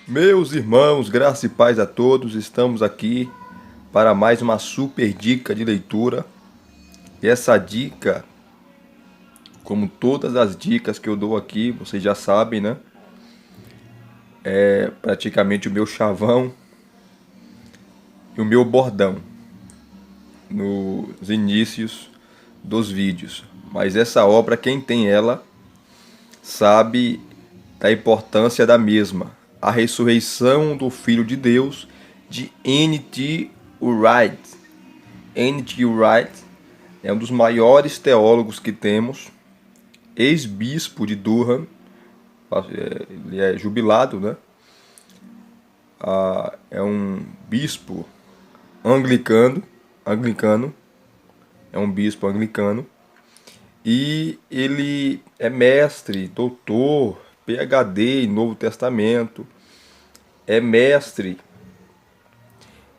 Meus irmãos, graça e paz a todos, estamos aqui para mais uma super dica de leitura. E essa dica, como todas as dicas que eu dou aqui, vocês já sabem, né? É praticamente o meu chavão e o meu bordão nos inícios dos vídeos. Mas essa obra, quem tem ela, sabe da importância da mesma. A ressurreição do Filho de Deus, de N.T. Wright. N.T. Wright é um dos maiores teólogos que temos, ex-bispo de Durham, ele é jubilado, né? É um bispo anglicano, anglicano, é um bispo anglicano, e ele é mestre, doutor, PhD em Novo Testamento, é mestre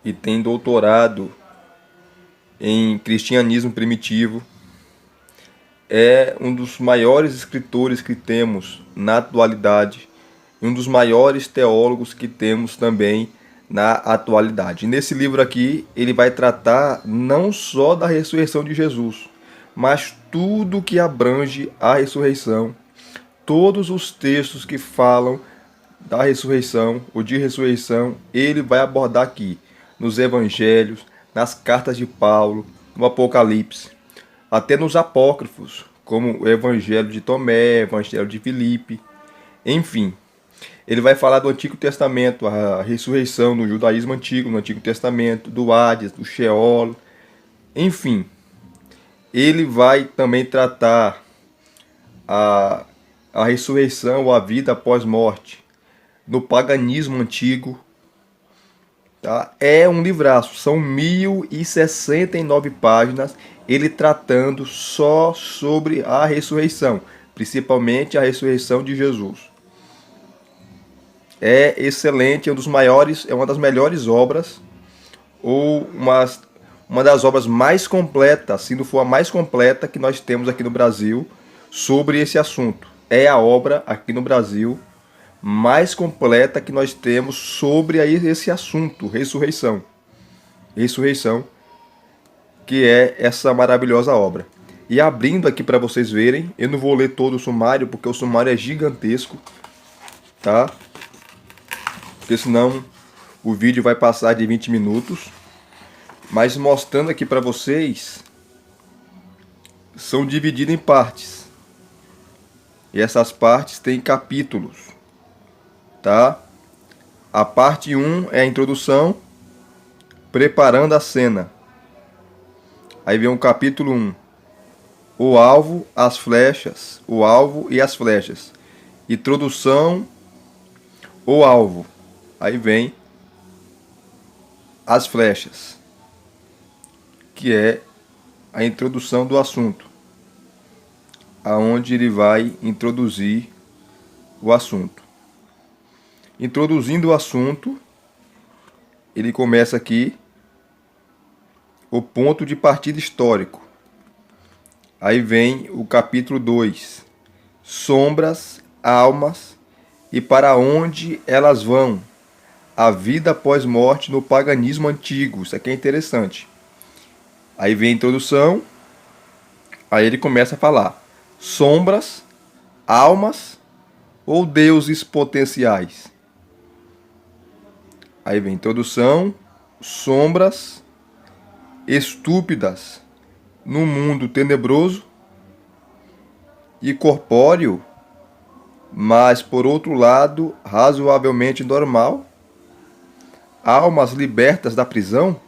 e tem doutorado em cristianismo primitivo. É um dos maiores escritores que temos na atualidade e um dos maiores teólogos que temos também na atualidade. Nesse livro aqui, ele vai tratar não só da ressurreição de Jesus, mas tudo que abrange a ressurreição, todos os textos que falam da ressurreição ou de ressurreição, ele vai abordar aqui nos evangelhos, nas cartas de Paulo, no Apocalipse, até nos apócrifos, como o Evangelho de Tomé, Evangelho de Filipe, enfim. Ele vai falar do Antigo Testamento, a ressurreição no judaísmo antigo, no Antigo Testamento, do Hades, do Sheol, enfim. Ele vai também tratar a, a ressurreição ou a vida após morte, no paganismo antigo. Tá? É um livraço, são 1069 páginas, ele tratando só sobre a ressurreição, principalmente a ressurreição de Jesus. É excelente, é um dos maiores, é uma das melhores obras, ou uma das obras mais completas, se não for a mais completa que nós temos aqui no Brasil sobre esse assunto. É a obra aqui no Brasil mais completa que nós temos sobre esse assunto, ressurreição. Ressurreição, que é essa maravilhosa obra. E abrindo aqui para vocês verem, eu não vou ler todo o sumário, porque o sumário é gigantesco, tá? Porque senão o vídeo vai passar de 20 minutos. Mas mostrando aqui para vocês, são divididos em partes. E essas partes têm capítulos, tá? A parte 1 é a introdução, preparando a cena. Aí vem o capítulo 1. O alvo, as flechas, o alvo e as flechas. Introdução, o alvo. Aí vem as flechas, que é a introdução do assunto, aonde ele vai introduzir o assunto. Introduzindo o assunto, ele começa aqui o ponto de partida histórico. Aí vem o capítulo 2, sombras, almas e para onde elas vão, a vida após morte no paganismo antigo. Isso aqui é interessante. Aí vem a introdução, aí ele começa a falar sombras, almas ou deuses potenciais. Aí vem introdução, sombras estúpidas no mundo tenebroso e corpóreo, mas por outro lado razoavelmente normal, almas libertas da prisão,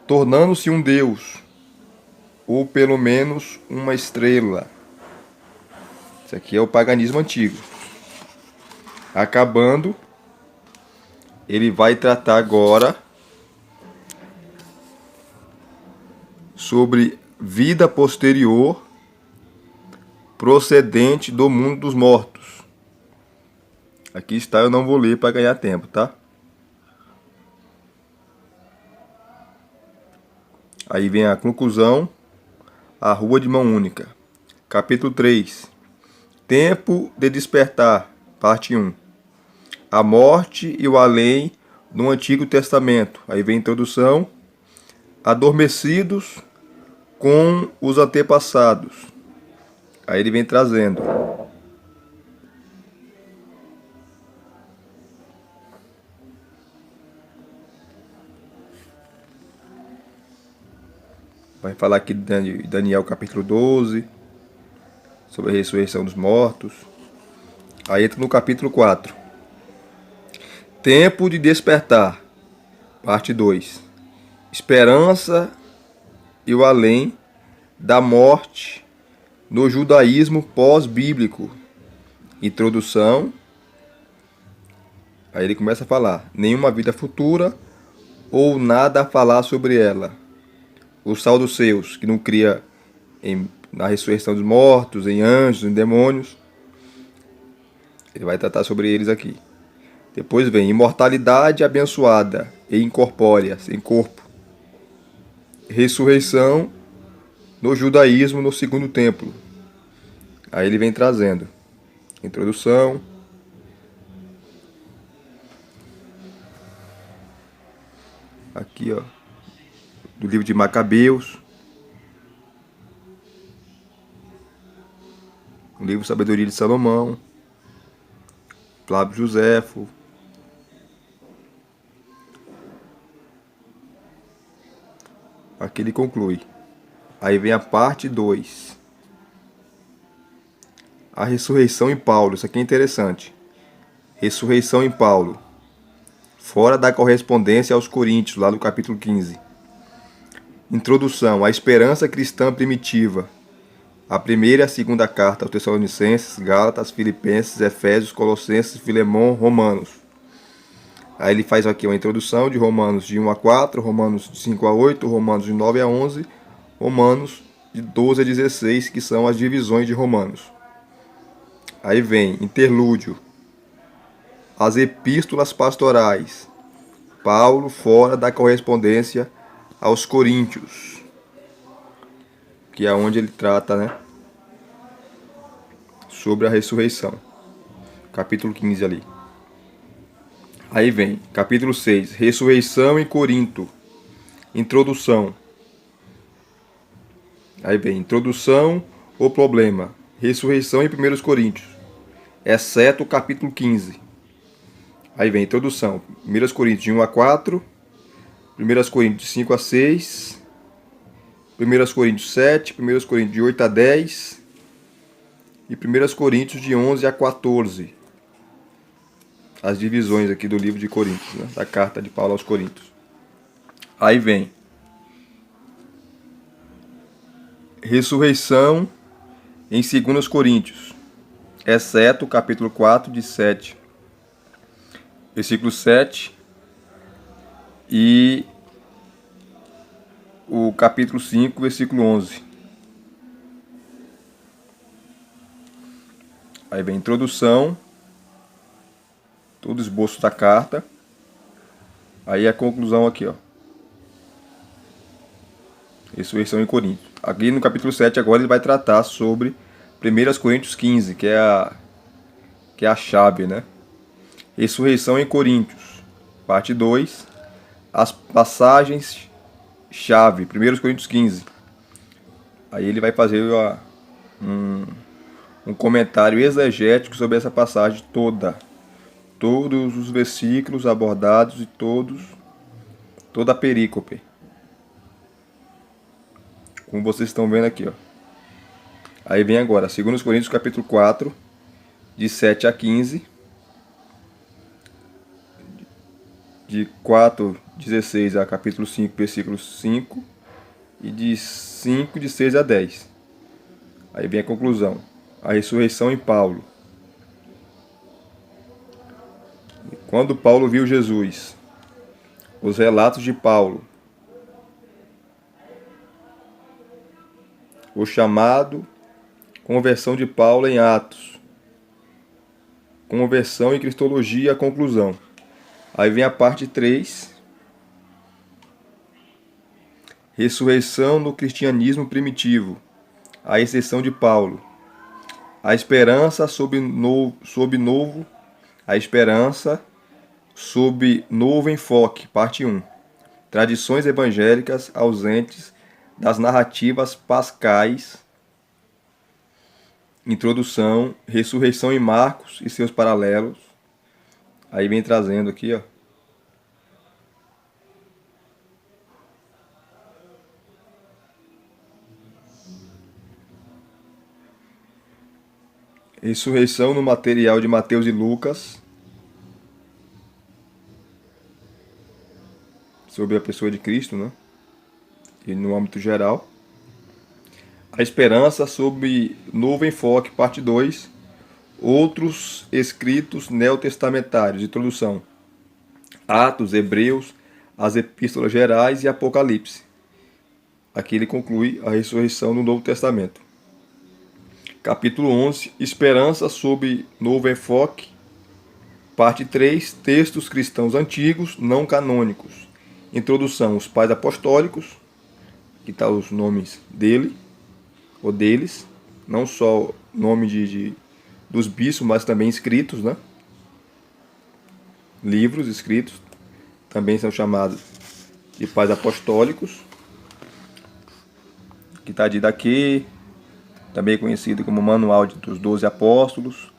tornando-se um deus, ou pelo menos uma estrela. Isso aqui é o paganismo antigo. Acabando, ele vai tratar agora sobre vida posterior procedente do mundo dos mortos. Aqui está, eu não vou ler para ganhar tempo, tá? Aí vem a conclusão, a rua de mão única. Capítulo 3. Tempo de despertar, parte 1. a morte e o além no Antigo Testamento. Aí vem a introdução. Adormecidos com os antepassados. Aí ele vem trazendo. Vai falar aqui de Daniel capítulo 12, sobre a ressurreição dos mortos. Aí entra no capítulo 4. Tempo de despertar, parte 2. Esperança e o além da morte no judaísmo pós-bíblico. Introdução. Aí ele começa a falar: nenhuma vida futura ou nada a falar sobre ela. Os saduceus, que não cria na ressurreição dos mortos, em anjos, em demônios. Ele vai tratar sobre eles aqui. Depois vem imortalidade abençoada e incorpórea, sem corpo. Ressurreição no judaísmo no segundo templo. Aí ele vem trazendo introdução. Aqui, ó, do livro de Macabeus. O livro Sabedoria de Salomão. Flávio Joséfo. Aqui ele conclui. Aí vem a parte 2. A ressurreição em Paulo. Isso aqui é interessante. Ressurreição em Paulo. Fora da correspondência aos Coríntios, lá no capítulo 15. Introdução. A esperança cristã primitiva. A primeira e a segunda carta aos Tessalonicenses, Gálatas, Filipenses, Efésios, Colossenses, Filemão, Romanos. Aí ele faz aqui uma introdução de Romanos de 1 a 4, Romanos de 5 a 8, Romanos de 9 a 11, Romanos de 12 a 16, que são as divisões de Romanos. Aí vem interlúdio. As epístolas pastorais. Paulo fora da correspondência aos Coríntios, que é onde ele trata, né, sobre a ressurreição. Capítulo 15 ali. Aí vem, capítulo 6, ressurreição em Corinto. Introdução. Aí vem, introdução ou problema. Ressurreição em 1 Coríntios, exceto o capítulo 15. Aí vem, introdução. 1 Coríntios de 1 a 4, 1 Coríntios de 5 a 6, 1 Coríntios 7, 1 Coríntios de 8 a 10 e 1 Coríntios de 11 a 14. As divisões aqui do livro de Coríntios, né? Da carta de Paulo aos Coríntios. Aí vem ressurreição em 2 Coríntios, exceto o capítulo 4, de 7, versículo 7, e o capítulo 5, versículo 11. Aí vem a introdução, todo o esboço da carta. Aí a conclusão aqui, ó. Ressurreição em Coríntios. Aqui no capítulo 7 agora ele vai tratar sobre 1 Coríntios 15, que é a chave, né? Ressurreição em Coríntios, parte 2. As passagens chave, 1 Coríntios 15. Aí ele vai fazer um comentário exegético sobre essa passagem toda. Todos os versículos abordados e toda a perícope. Como vocês estão vendo aqui, ó. Aí vem agora, 2 Coríntios capítulo 4, de 7 a 15. De 4:16 a capítulo 5, versículo 5. E de 5, de 6 a 10. Aí vem a conclusão. A ressurreição em Paulo. Quando Paulo viu Jesus. Os relatos de Paulo. O chamado, conversão de Paulo em Atos. Conversão em Cristologia, a conclusão. Aí vem a parte 3. Ressurreição no cristianismo primitivo. A exceção de Paulo. A esperança sob novo A esperança sob novo enfoque, parte 1. Tradições evangélicas ausentes das narrativas pascais. Introdução, ressurreição em Marcos e seus paralelos. Aí vem trazendo aqui, ó. Ressurreição no material de Mateus e Lucas, sobre a pessoa de Cristo, né? E no âmbito geral. A esperança sob novo enfoque, parte 2. Outros escritos neotestamentários, introdução. Atos, Hebreus, as epístolas gerais e Apocalipse. Aqui ele conclui a ressurreição no Novo Testamento. Capítulo 11, esperança sob novo enfoque, parte 3, textos cristãos antigos não canônicos. Introdução, os pais apostólicos, aqui está os nomes dele, ou deles, não só nome dos bispos, mas também escritos, né? Livros escritos, também são chamados de pais apostólicos, que está dito aqui, também conhecido como Manual dos 12 Apóstolos.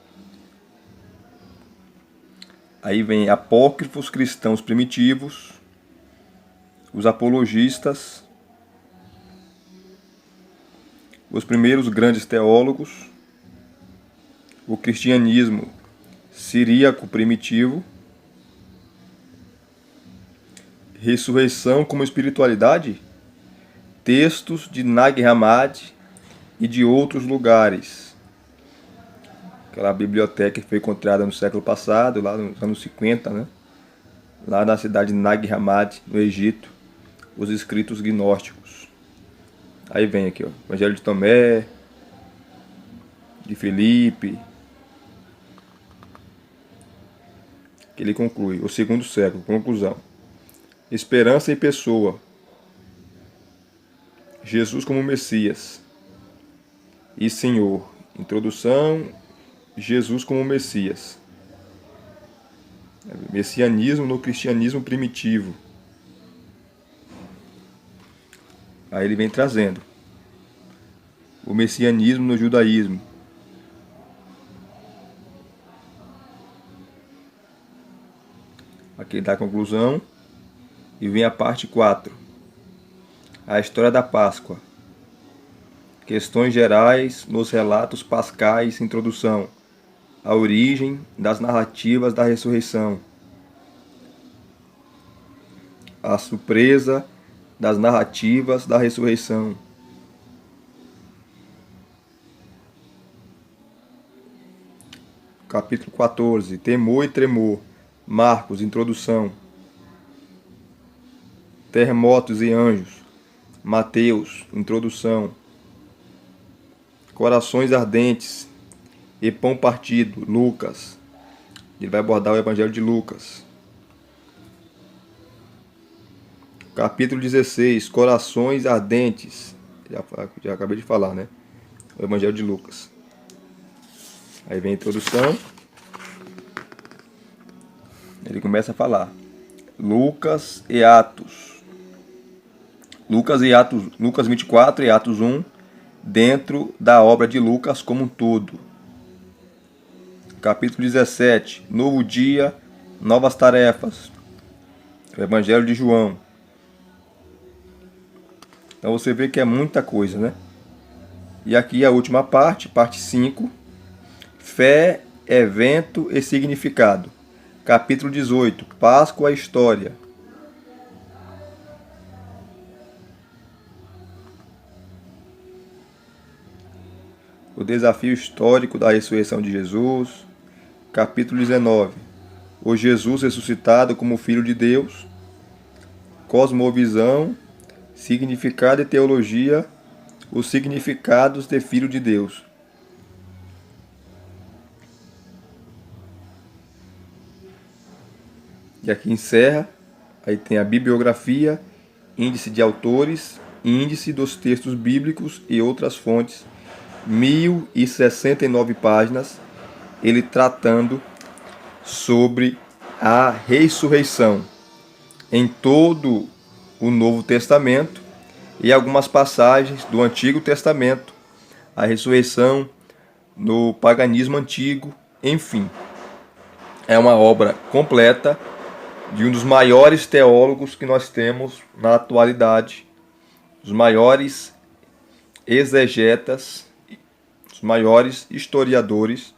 Aí vem apócrifos cristãos primitivos, os apologistas, os primeiros grandes teólogos, o cristianismo siríaco primitivo, ressurreição como espiritualidade, textos de Nag Hammadi e de outros lugares. Aquela biblioteca que foi encontrada no século passado, lá nos anos 50, né? Lá na cidade de Nag Hammadi, no Egito, os escritos gnósticos. Aí vem aqui, ó, Evangelho de Tomé, de Filipe, que ele conclui, o segundo século, conclusão. Esperança em pessoa, Jesus como Messias e Senhor. Introdução, Jesus como Messias. Messianismo no cristianismo primitivo. Aí ele vem trazendo o messianismo no judaísmo. Aqui dá a conclusão. E vem a parte 4. A história da Páscoa. Questões gerais nos relatos pascais, introdução. A origem das narrativas da ressurreição. A surpresa das narrativas da ressurreição. Capítulo 14. Temor e tremor. Marcos, introdução. Terremotos e anjos. Mateus, introdução. Corações ardentes e pão partido. Lucas. Ele vai abordar o Evangelho de Lucas. Capítulo 16. Corações ardentes. Já acabei de falar, né? O Evangelho de Lucas. Aí vem a introdução. Ele começa a falar. Lucas e Atos. Lucas 24 e Atos 1, dentro da obra de Lucas como um todo. Capítulo 17, novo dia, novas tarefas. O Evangelho de João. Então você vê que é muita coisa, né? E aqui a última parte, parte 5, fé, evento e significado. Capítulo 18, Páscoa e história. O desafio histórico da ressurreição de Jesus. Capítulo 19. O Jesus ressuscitado como Filho de Deus. Cosmovisão, significado e teologia. Os significados de Filho de Deus. E aqui encerra. Aí tem a bibliografia, índice de autores, índice dos textos bíblicos e outras fontes. 1069 páginas, ele tratando sobre a ressurreição em todo o Novo Testamento e algumas passagens do Antigo Testamento, a ressurreição no paganismo antigo, enfim. É uma obra completa de um dos maiores teólogos que nós temos na atualidade, os maiores exegetas, os maiores historiadores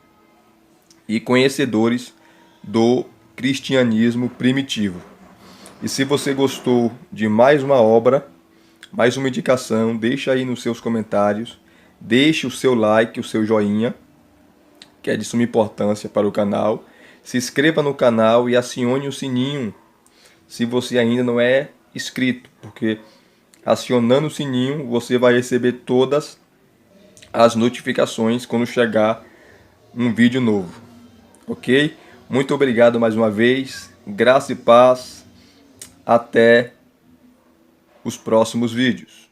e conhecedores do cristianismo primitivo. E se você gostou de mais uma obra, mais uma indicação, deixa aí nos seus comentários, deixe o seu like, o seu joinha, que é de suma importância para o canal. Se inscreva no canal e acione o sininho se você ainda não é inscrito, porque acionando o sininho você vai receber todas as notificações quando chegar um vídeo novo. Ok? Muito obrigado mais uma vez, graça e paz, até os próximos vídeos.